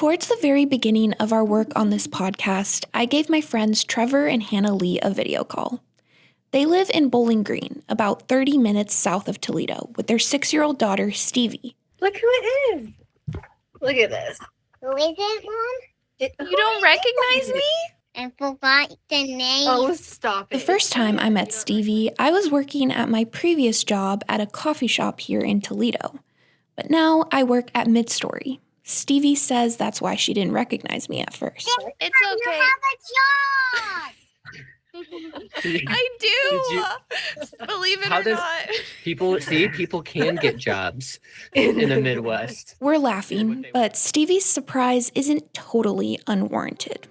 Towards the very beginning of our work on this podcast, I gave my friends Trevor and Hannah Lee a video call. They live in Bowling Green, about 30 minutes south of Toledo, with their 6-year-old daughter, Stevie. Look who it is. Look at this. Who is it, Mom? You don't recognize me? I forgot the name. Oh, stop it. The first time I met Stevie, I was working at my previous job at a coffee shop here in Toledo. But now I work at Midstory. Stevie says that's why she didn't recognize me at first. It's okay. You have a job. I do. Believe it or not. People can get jobs in the Midwest. We're laughing, but Stevie's surprise isn't totally unwarranted.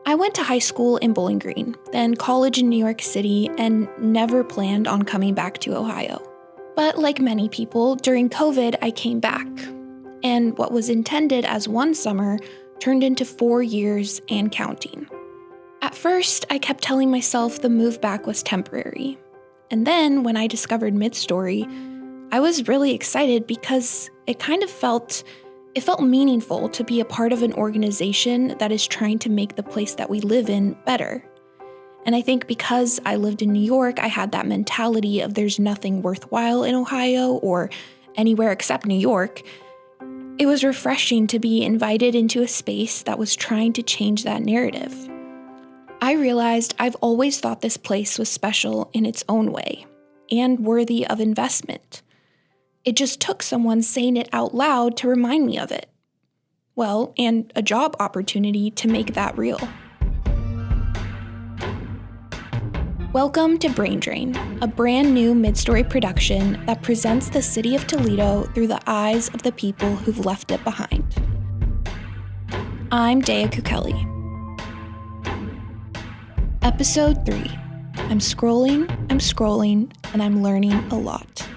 I went to high school in Bowling Green, then college in New York City, and never planned on coming back to Ohio. But like many people, during COVID, I came back. And what was intended as one summer turned into 4 years and counting. At first, I kept telling myself the move back was temporary. And then, when I discovered Midstory, I was really excited because it felt meaningful to be a part of an organization that is trying to make the place that we live in better. And I think because I lived in New York, I had that mentality of there's nothing worthwhile in Ohio or anywhere except New York. It was refreshing to be invited into a space that was trying to change that narrative. I realized I've always thought this place was special in its own way and worthy of investment. It just took someone saying it out loud to remind me of it. Well, and a job opportunity to make that real. Welcome to Brain Drain, a brand new Midstory production that presents the city of Toledo through the eyes of the people who've left it behind. I'm Dea Kukeli. Episode 3. I'm scrolling, and I'm learning a lot.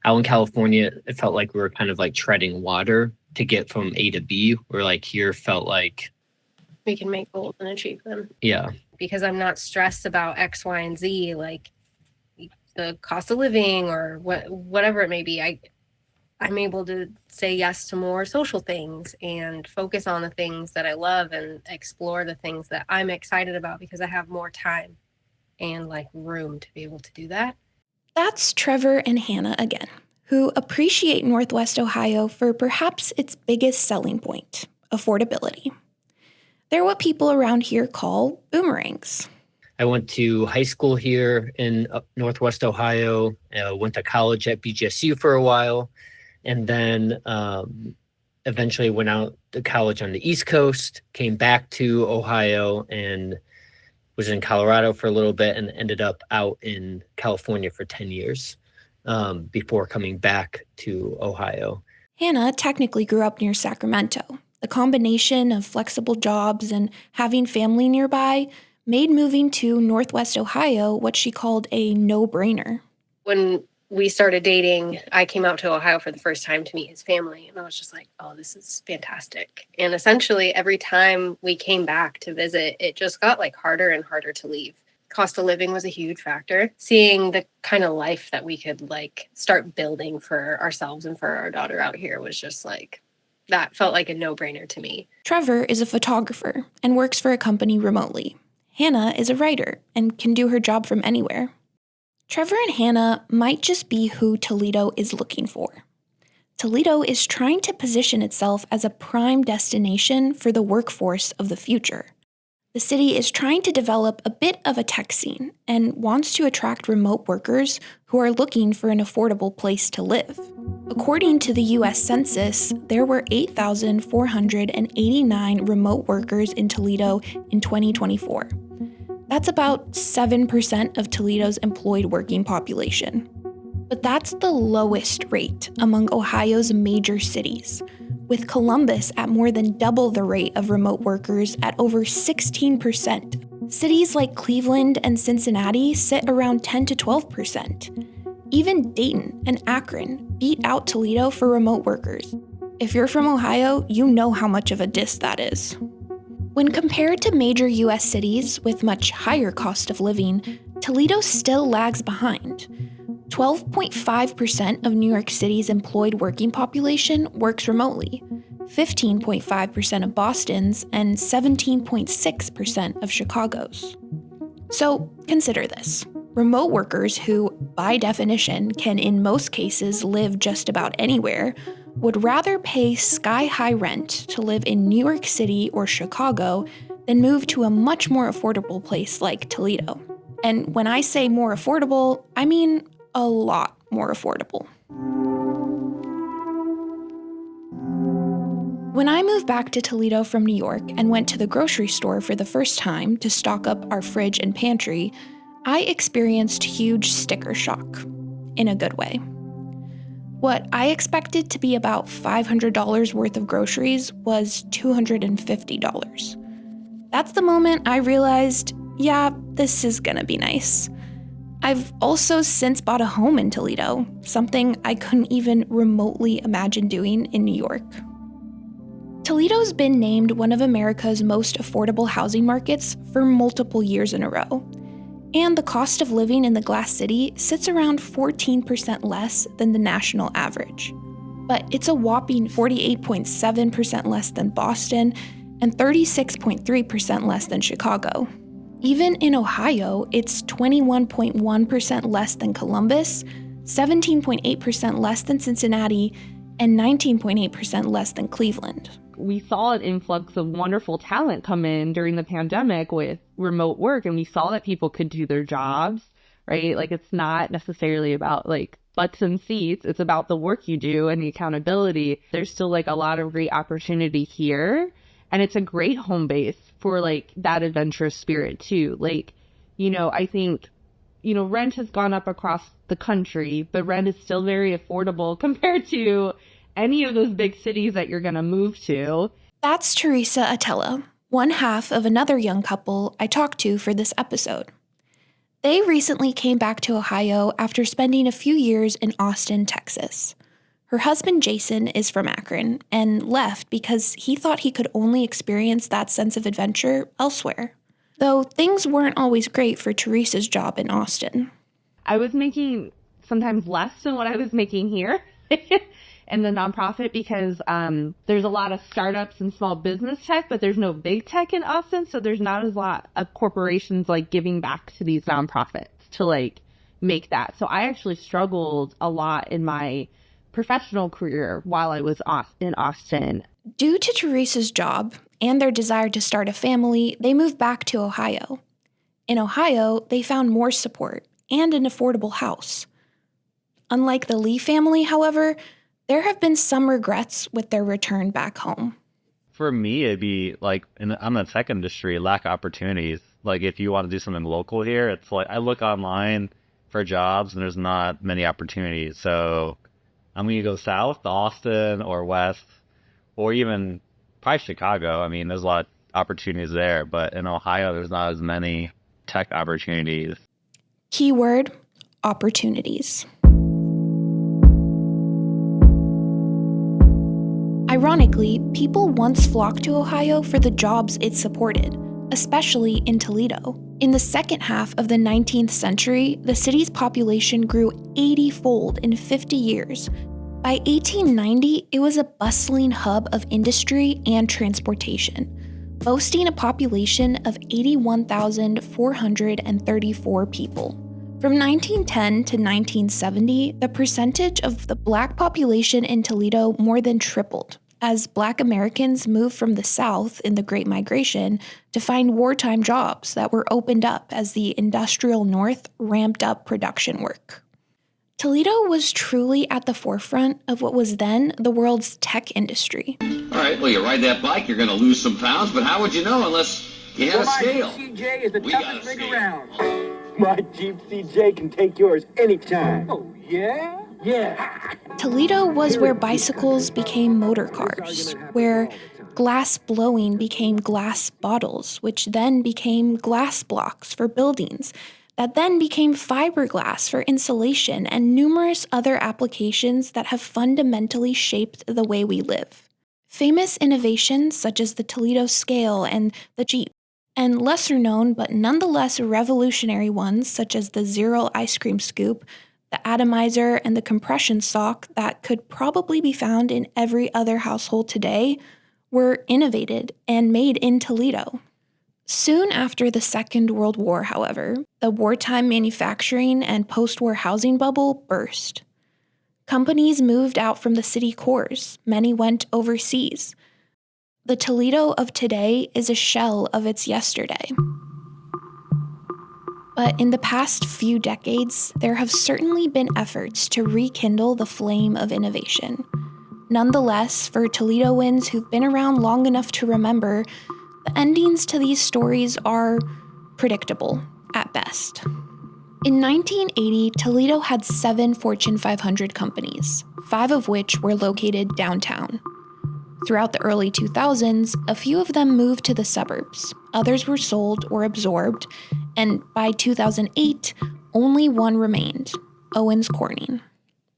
Out in California, it felt like we were kind of like treading water to get from A to B, where like here felt like we can make goals and achieve them. Yeah. Because I'm not stressed about X, Y, and Z, like the cost of living or whatever it may be. I'm able to say yes to more social things and focus on the things that I love and explore the things that I'm excited about because I have more time and like room to be able to do that. That's Trevor and Hannah again, who appreciate Northwest Ohio for perhaps its biggest selling point, affordability. They're what people around here call boomerangs. I went to high school here in Northwest Ohio, went to college at BGSU for a while, and then eventually went out to college on the East Coast, came back to Ohio, and was in Colorado for a little bit and ended up out in California for 10 years before coming back to Ohio. Hannah technically grew up near Sacramento. The combination of flexible jobs and having family nearby made moving to Northwest Ohio what she called a no-brainer. When we started dating, I came out to Ohio for the first time to meet his family. And I was just like, oh, this is fantastic. And essentially every time we came back to visit, it just got like harder and harder to leave. Cost of living was a huge factor. Seeing the kind of life that we could like start building for ourselves and for our daughter out here was just like, that felt like a no-brainer to me. Trevor is a photographer and works for a company remotely. Hannah is a writer and can do her job from anywhere. Trevor and Hannah might just be who Toledo is looking for. Toledo is trying to position itself as a prime destination for the workforce of the future. The city is trying to develop a bit of a tech scene and wants to attract remote workers who are looking for an affordable place to live. According to the U.S. Census, there were 8,489 remote workers in Toledo in 2024. That's about 7% of Toledo's employed working population. But that's the lowest rate among Ohio's major cities, with Columbus at more than double the rate of remote workers at over 16%. Cities like Cleveland and Cincinnati sit around 10 to 12%. Even Dayton and Akron beat out Toledo for remote workers. If you're from Ohio, you know how much of a diss that is. When compared to major U.S. cities with much higher cost of living, Toledo still lags behind. 12.5% of New York City's employed working population works remotely, 15.5% of Boston's, and 17.6% of Chicago's. So consider this. Remote workers who, by definition, can in most cases live just about anywhere, would rather pay sky-high rent to live in New York City or Chicago than move to a much more affordable place like Toledo. And when I say more affordable, I mean a lot more affordable. When I moved back to Toledo from New York and went to the grocery store for the first time to stock up our fridge and pantry, I experienced huge sticker shock, in a good way. What I expected to be about $500 worth of groceries was $250. That's the moment I realized, yeah, this is gonna be nice. I've also since bought a home in Toledo, something I couldn't even remotely imagine doing in New York. Toledo's been named one of America's most affordable housing markets for multiple years in a row. And the cost of living in the Glass City sits around 14% less than the national average. But it's a whopping 48.7% less than Boston and 36.3% less than Chicago. Even in Ohio, it's 21.1% less than Columbus, 17.8% less than Cincinnati, and 19.8% less than Cleveland. We saw an influx of wonderful talent come in during the pandemic with remote work, and we saw that people could do their jobs, right? Like, it's not necessarily about like butts and seats. It's about the work you do and the accountability. There's still like a lot of great opportunity here, and it's a great home base for like that adventurous spirit too. Like, I think, rent has gone up across the country, but rent is still very affordable compared to any of those big cities that you're going to move to. That's Teresa Atella, one half of another young couple I talked to for this episode. They recently came back to Ohio after spending a few years in Austin, Texas. Her husband, Jason, is from Akron and left because he thought he could only experience that sense of adventure elsewhere. Though things weren't always great for Teresa's job in Austin. I was making sometimes less than what I was making here. In the nonprofit because there's a lot of startups and small business tech, but there's no big tech in Austin, so there's not a lot of corporations like giving back to these nonprofits to like make that. So I actually struggled a lot in my professional career while I was in Austin. Due to Teresa's job and their desire to start a family, they moved back to Ohio. In Ohio, they found more support and an affordable house. Unlike the Lee family, however, there have been some regrets with their return back home. For me, it'd be like, I'm in the tech industry, lack of opportunities. Like, if you want to do something local here, it's like, I look online for jobs and there's not many opportunities. So I'm going to go south to Austin or west, or even probably Chicago. I mean, there's a lot of opportunities there, but in Ohio, there's not as many tech opportunities. Keyword, opportunities. Ironically, people once flocked to Ohio for the jobs it supported, especially in Toledo. In the second half of the 19th century, the city's population grew 80-fold in 50 years. By 1890, it was a bustling hub of industry and transportation, boasting a population of 81,434 people. From 1910 to 1970, the percentage of the Black population in Toledo more than tripled, as Black Americans moved from the South in the Great Migration to find wartime jobs that were opened up as the industrial North ramped up production work. Toledo was truly at the forefront of what was then the world's tech industry. All right, well, you ride that bike, you're going to lose some pounds, but how would you know unless you had a scale? My CJ is the toughest rig around. My Jeep CJ can take yours anytime. Oh, yeah? Yeah. Toledo was where bicycles became motor cars, where glass blowing became glass bottles, which then became glass blocks for buildings, that then became fiberglass for insulation and numerous other applications that have fundamentally shaped the way we live. Famous innovations such as the Toledo scale and the Jeep, and lesser known but nonetheless revolutionary ones such as the Zero ice cream scoop, the atomizer, and the compression sock that could probably be found in every other household today, were innovated and made in Toledo. Soon after the Second World War, however, the wartime manufacturing and post-war housing bubble burst. Companies moved out from the city cores. Many went overseas. The Toledo of today is a shell of its yesterday. But in the past few decades, there have certainly been efforts to rekindle the flame of innovation. Nonetheless, for Toledoans who've been around long enough to remember, the endings to these stories are predictable, at best. In 1980, Toledo had 7 Fortune 500 companies, 5 of which were located downtown. Throughout the early 2000s, a few of them moved to the suburbs, others were sold or absorbed, and by 2008, only one remained, Owens Corning.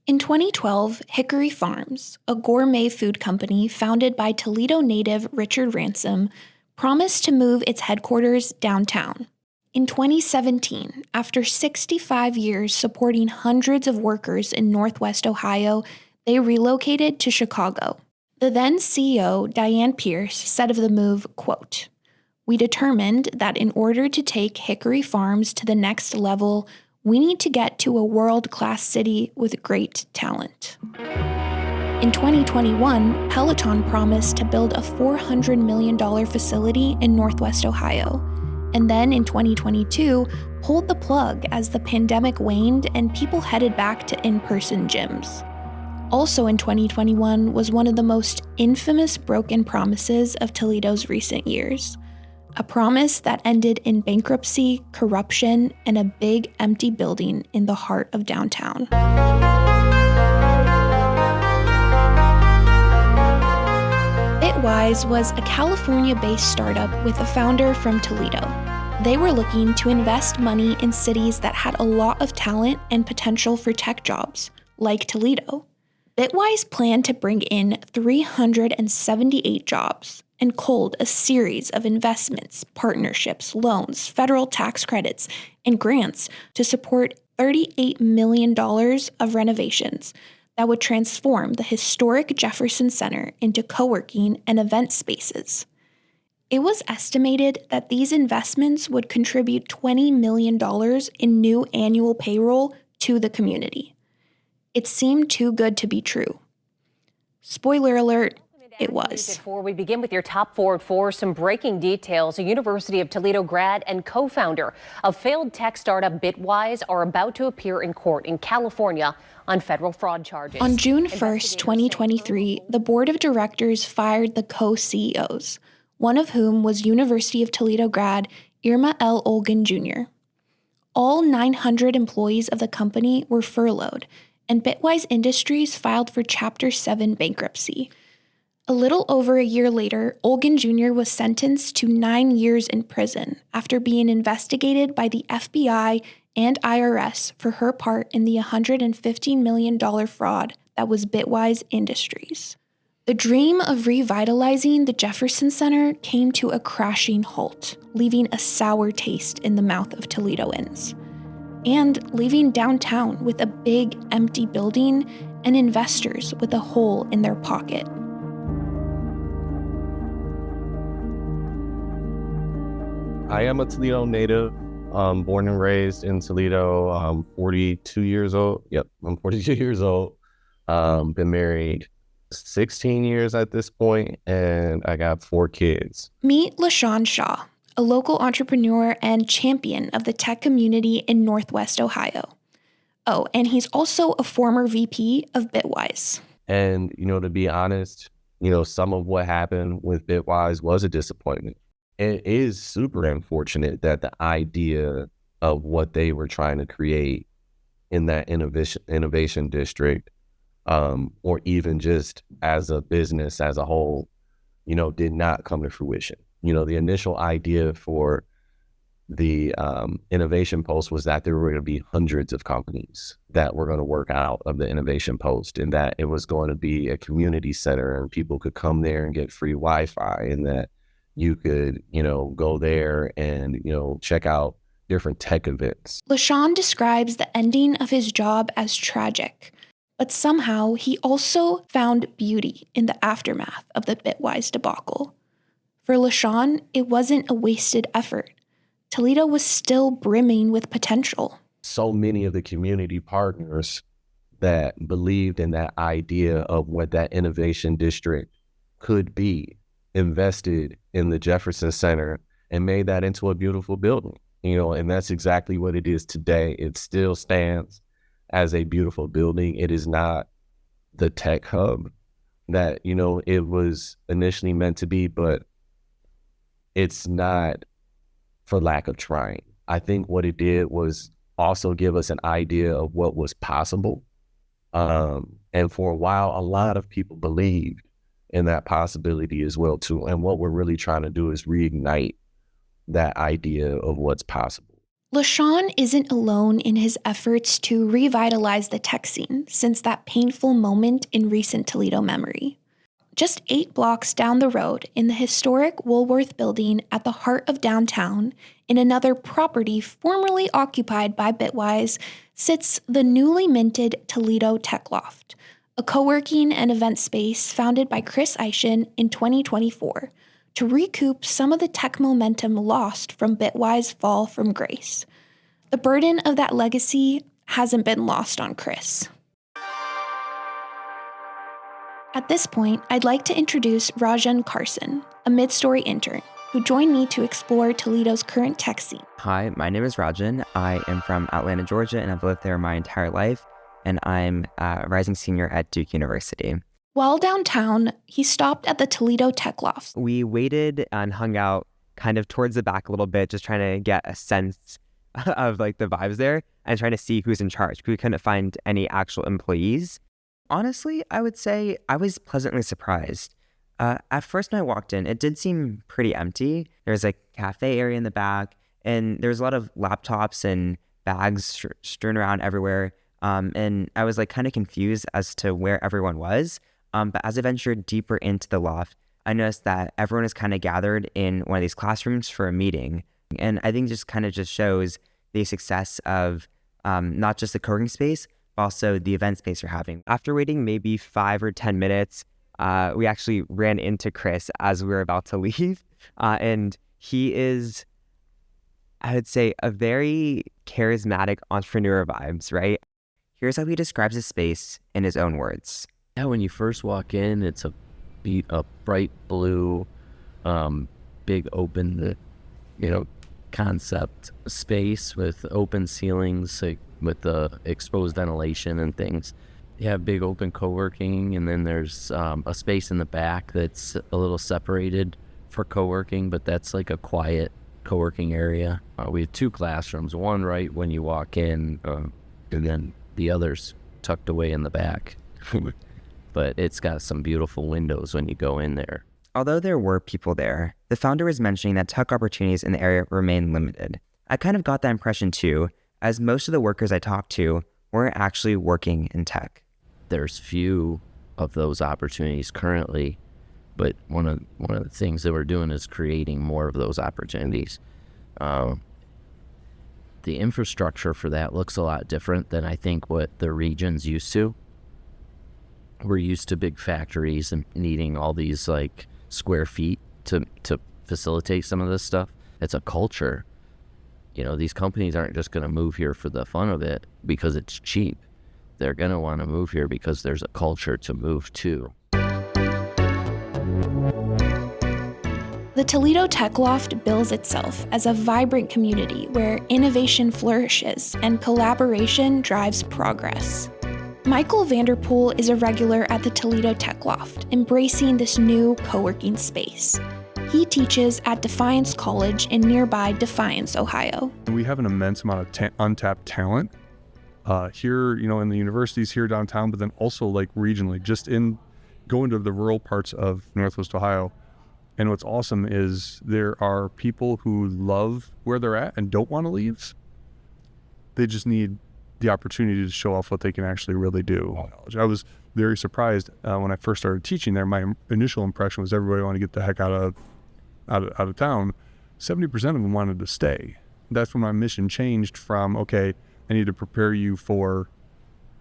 In 2012, Hickory Farms, a gourmet food company founded by Toledo native Richard Ransom, promised to move its headquarters downtown. In 2017, after 65 years supporting hundreds of workers in Northwest Ohio, they relocated to Chicago. The then CEO, Diane Pierce, said of the move, quote, "We determined that in order to take Hickory Farms to the next level, we need to get to a world-class city with great talent." In 2021, Peloton promised to build a $400 million facility in Northwest Ohio. And then in 2022, pulled the plug as the pandemic waned and people headed back to in-person gyms. Also in 2021 was one of the most infamous broken promises of Toledo's recent years. A promise that ended in bankruptcy, corruption, and a big empty building in the heart of downtown. Bitwise was a California-based startup with a founder from Toledo. They were looking to invest money in cities that had a lot of talent and potential for tech jobs, like Toledo. Bitwise planned to bring in 378 jobs and culled a series of investments, partnerships, loans, federal tax credits, and grants to support $38 million of renovations that would transform the historic Jefferson Center into co-working and event spaces. It was estimated that these investments would contribute $20 million in new annual payroll to the community. It seemed too good to be true. Spoiler alert, it was. Before we begin with your top 4 at 4, some breaking details. A University of Toledo grad and co-founder of failed tech startup Bitwise are about to appear in court in California on federal fraud charges. On June 1st, 2023, the board of directors fired the co-CEOs, one of whom was University of Toledo grad Irma L. Olgan Jr. All 900 employees of the company were furloughed, and Bitwise Industries filed for Chapter 7 bankruptcy. A little over a year later, Olgan Jr. was sentenced to 9 years in prison after being investigated by the FBI and IRS for her part in the $115 million fraud that was Bitwise Industries. The dream of revitalizing the Jefferson Center came to a crashing halt, leaving a sour taste in the mouth of Toledoans, and leaving downtown with a big empty building and investors with a hole in their pocket. I am a Toledo native, born and raised in Toledo. I'm 42 years old. Yep, I'm 42 years old. Been married 16 years at this point, and I got 4 kids. Meet LaShawn Shaw, a local entrepreneur and champion of the tech community in Northwest Ohio. Oh, and he's also a former VP of Bitwise. And, to be honest, some of what happened with Bitwise was a disappointment. It is super unfortunate that the idea of what they were trying to create in that innovation district, or even just as a business as a whole, did not come to fruition. The initial idea for the innovation post was that there were going to be hundreds of companies that were going to work out of the innovation post, and that it was going to be a community center and people could come there and get free Wi-Fi, and that you could, go there and, check out different tech events. LaShawn describes the ending of his job as tragic, but somehow he also found beauty in the aftermath of the Bitwise debacle. For LaShawn, it wasn't a wasted effort. Toledo was still brimming with potential. So many of the community partners that believed in that idea of what that innovation district could be invested in the Jefferson Center and made that into a beautiful building, and that's exactly what it is today. It still stands as a beautiful building. It is not the tech hub that, it was initially meant to be, but it's not for lack of trying. I think what it did was also give us an idea of what was possible. And for a while, a lot of people believed in that possibility as well too. And what we're really trying to do is reignite that idea of what's possible. LaShawn isn't alone in his efforts to revitalize the tech scene since that painful moment in recent Toledo memory. Just 8 blocks down the road, in the historic Woolworth building at the heart of downtown, in another property formerly occupied by Bitwise, sits the newly minted Toledo Tech Loft, a co-working and event space founded by Chris Eischen in 2024 to recoup some of the tech momentum lost from Bitwise fall from grace. The burden of that legacy hasn't been lost on Chris. At this point, I'd like to introduce Rajan Carson, a mid-story intern, who joined me to explore Toledo's current tech scene. Hi, my name is Rajan. I am from Atlanta, Georgia, and I've lived there my entire life, and I'm a rising senior at Duke University. While downtown, he stopped at the Toledo Tech Loft. We waited and hung out kind of towards the back a little bit, just trying to get a sense of the vibes there and trying to see who's in charge. We couldn't find any actual employees. Honestly, I would say I was pleasantly surprised. At first when I walked in, it did seem pretty empty. There's a cafe area in the back, and there's a lot of laptops and bags strewn around everywhere. And I was kind of confused as to where everyone was. But as I ventured deeper into the loft, I noticed that everyone is kind of gathered in one of these classrooms for a meeting. And I think just shows the success of not just the co-working space, but also the event space you're having. After waiting maybe 5 or 10 minutes, we actually ran into Chris as we were about to leave. And he is, I would say, a very charismatic entrepreneur vibes, right? Here's how he describes his space in his own words. Yeah, when you first walk in, it's a bright blue, big open, concept space with open ceilings, with the exposed ventilation and things. You have big open co-working, and then there's a space in the back that's a little separated for co-working, but that's like a quiet co-working area. We have 2 classrooms, one right when you walk in, and then the other's tucked away in the back. But it's got some beautiful windows when you go in there. Although there were people there, the founder was mentioning that tech opportunities in the area remain limited. I kind of got that impression too, as most of the workers I talked to weren't actually working in tech. There's few of those opportunities currently, but one of the things that we're doing is creating more of those opportunities. The infrastructure for that looks a lot different than I think what the region's used to. We're used to big factories and needing all these square feet to facilitate some of this stuff. It's a culture. These companies aren't just going to move here for the fun of it because it's cheap. They're going to want to move here because there's a culture to move to. The Toledo Tech Loft bills itself as a vibrant community where innovation flourishes and collaboration drives progress. Michael Vanderpool is a regular at the Toledo Tech Loft, embracing this new co-working space. He teaches at Defiance College in nearby Defiance, Ohio. We have an immense amount of untapped talent here, in the universities here downtown, but then also regionally, just in going to the rural parts of Northwest Ohio. And what's awesome is there are people who love where they're at and don't want to leave. They just need the opportunity to show off what they can actually really do. I was very surprised when I first started teaching there. My initial impression was everybody wanted to get the heck out of town. 70% of them wanted to stay. That's when my mission changed from, okay, I need to prepare you for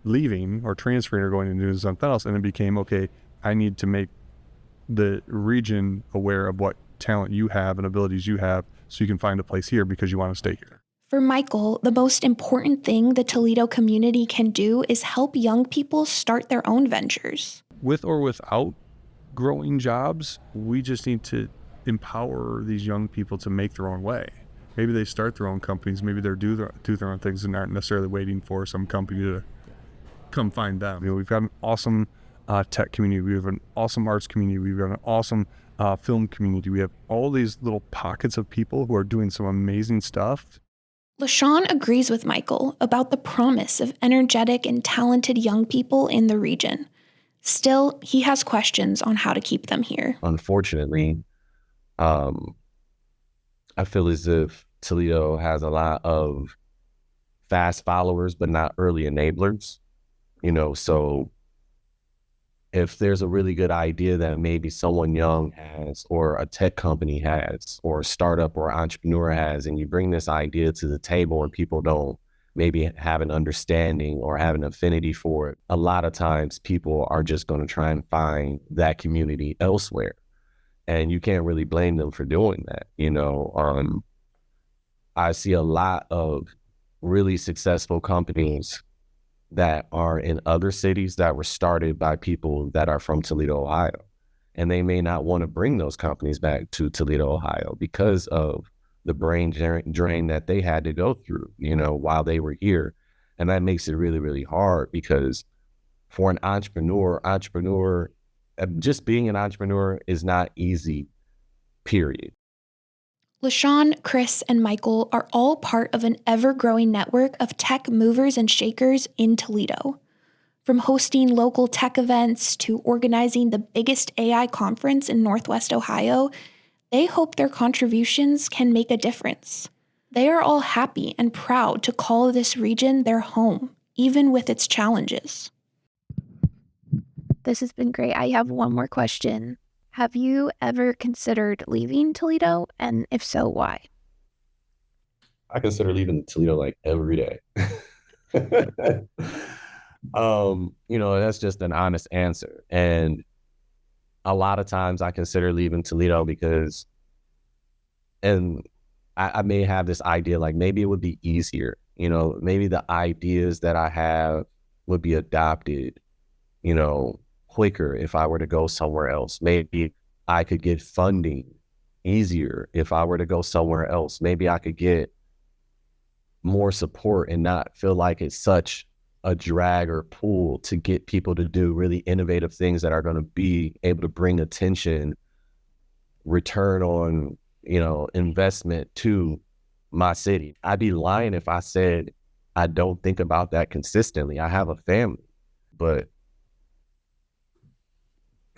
leaving or transferring or going to do something else. And it became, okay, I need to make the region aware of what talent you have and abilities you have so you can find a place here because you want to stay here. For Michael, the most important thing the Toledo community can do is help young people start their own ventures. With or without growing jobs, we just need to empower these young people to make their own way. Maybe they start their own companies, maybe they do their own things and aren't necessarily waiting for some company to come find them. You know, we've got an awesome tech community, we have an awesome arts community, we've got an awesome film community. We have all these little pockets of people who are doing some amazing stuff. LaShawn agrees with Michael about the promise of energetic and talented young people in the region. Still, he has questions on how to keep them here. Unfortunately, I feel as if Toledo has a lot of fast followers, but not early enablers. You know, so if there's a really good idea that maybe someone young has, or a tech company has, or a startup or entrepreneur has, and you bring this idea to the table and people don't maybe have an understanding or have an affinity for it, a lot of times people are just going to try and find that community elsewhere. And you can't really blame them for doing that. You know, I see a lot of really successful companies that are in other cities that were started by people that are from Toledo, Ohio. And they may not want to bring those companies back to Toledo, Ohio because of the brain drain that they had to go through, you know, while they were here. And that makes it really, really hard because for an entrepreneur, just being an entrepreneur is not easy, period. LaShawn, Chris, and Michael are all part of an ever-growing network of tech movers and shakers in Toledo. From hosting local tech events to organizing the biggest AI conference in Northwest Ohio, they hope their contributions can make a difference. They are all happy and proud to call this region their home, even with its challenges. This has been great. I have one more question. Have you ever considered leaving Toledo? And if so, why? I consider leaving Toledo like every day. You know, that's just an honest answer. And a lot of times I consider leaving Toledo because, and I may have this idea, like maybe it would be easier, you know, maybe the ideas that I have would be adopted, you know, quicker if I were to go somewhere else. Maybe I could get funding easier if I were to go somewhere else. Maybe I could get more support and not feel like it's such a drag or pull to get people to do really innovative things that are going to be able to bring attention, return on, you know, investment to my city. I'd be lying if I said I don't think about that consistently. I have a family, but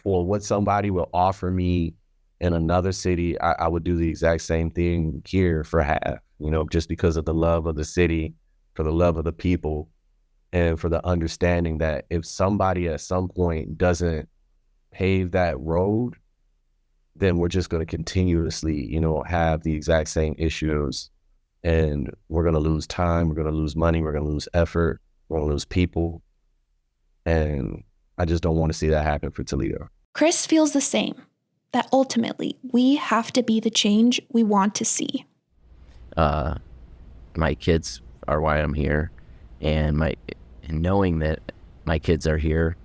for what somebody will offer me in another city, I would do the exact same thing here for half, you know, just because of the love of the city, for the love of the people, and for the understanding that if somebody at some point doesn't pave that road, then we're just going to continuously, you know, have the exact same issues, and we're going to lose time, we're going to lose money, we're going to lose effort, we're going to lose people. And I just don't want to see that happen for Toledo. Chris feels the same, that ultimately we have to be the change we want to see. My kids are why I'm here, and knowing that my kids are here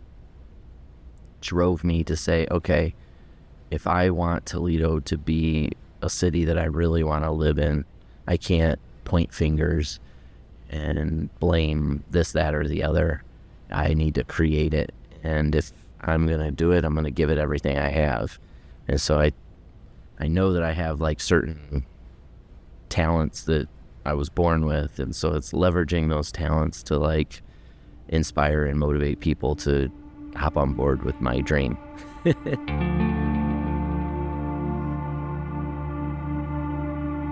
drove me to say, okay, if I want Toledo to be a city that I really want to live in, I can't point fingers and blame this, that, or the other. I need to create it. And if I'm going to do it, I'm going to give it everything I have. And so I know that I have like certain talents that I was born with. And so it's leveraging those talents to like inspire and motivate people to hop on board with my dream.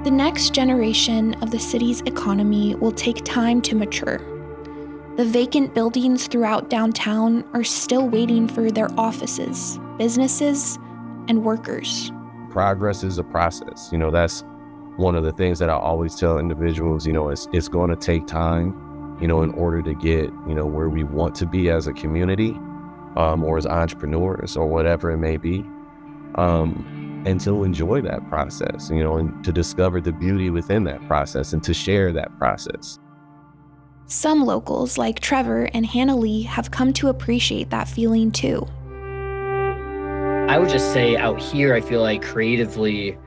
The next generation of the city's economy will take time to mature. The vacant buildings throughout downtown are still waiting for their offices, businesses, and workers. Progress is a process. That's one of the things that I always tell individuals, it's going to take time, in order to get, where we want to be as a community, or as entrepreneurs or whatever it may be. And to enjoy that process, and to discover the beauty within that process and to share that process. Some locals like Trevor and Hannah Lee have come to appreciate that feeling too. I would just say out here, I feel like creatively,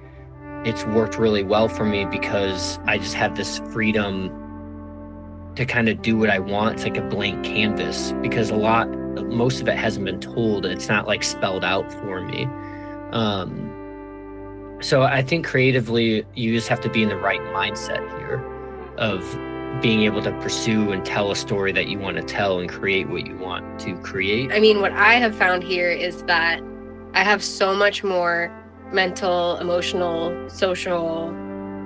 it's worked really well for me because I just have this freedom to kind of do what I want. It's like a blank canvas because most of it hasn't been told. It's not like spelled out for me. So I think creatively, you just have to be in the right mindset here of being able to pursue and tell a story that you want to tell and create what you want to create. I mean, what I have found here is that I have so much more mental, emotional, social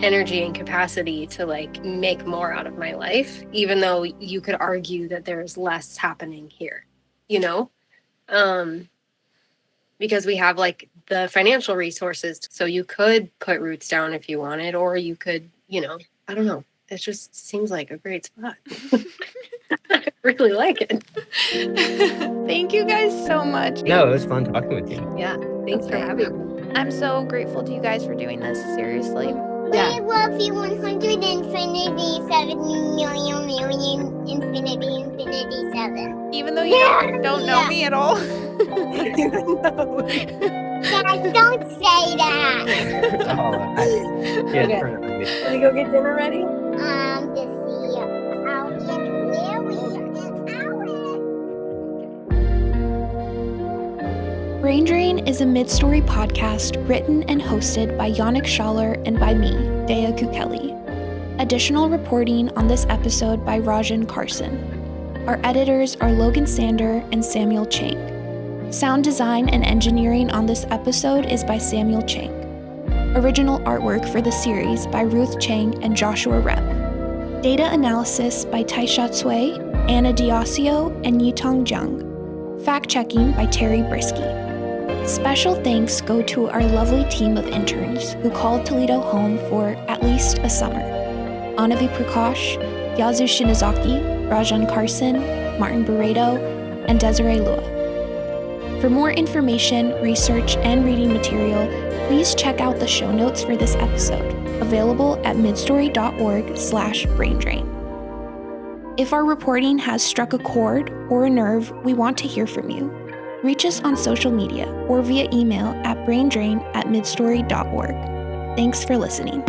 energy and capacity to like make more out of my life, even though you could argue that there's less happening here, because we have like the financial resources. So you could put roots down if you wanted, or you could, I don't know. It just seems like a great spot. I really like it. Thank you guys so much. No, it was fun talking with you. Yeah, thanks for having me. I'm so grateful to you guys for doing this, seriously. We love you 100 infinity 7 million infinity 7. Even though you don't know me at all. Dad, don't say that. Okay. Can we go get dinner ready? To see how Brain Drain is a mid-story podcast written and hosted by Yannick Schaller and by me, Dea Kukeli. Additional reporting on this episode by Rajan Carson. Our editors are Logan Sander and Samuel Chang. Sound design and engineering on this episode is by Samuel Chang. Original artwork for the series by Ruth Chang and Joshua Rep. Data analysis by Taisha Tsui, Anna Diosio, and Yitong Jung. Fact-checking by Terry Brisky. Special thanks go to our lovely team of interns who called Toledo home for at least a summer. Anavi Prakash, Yazu Shinozaki, Rajan Carson, Martin Barreto, and Desiree Lua. For more information, research, and reading material, please check out the show notes for this episode, available at midstory.org/braindrain. If our reporting has struck a chord or a nerve, we want to hear from you. Reach us on social media or via email at braindrain@midstory.org. Thanks for listening.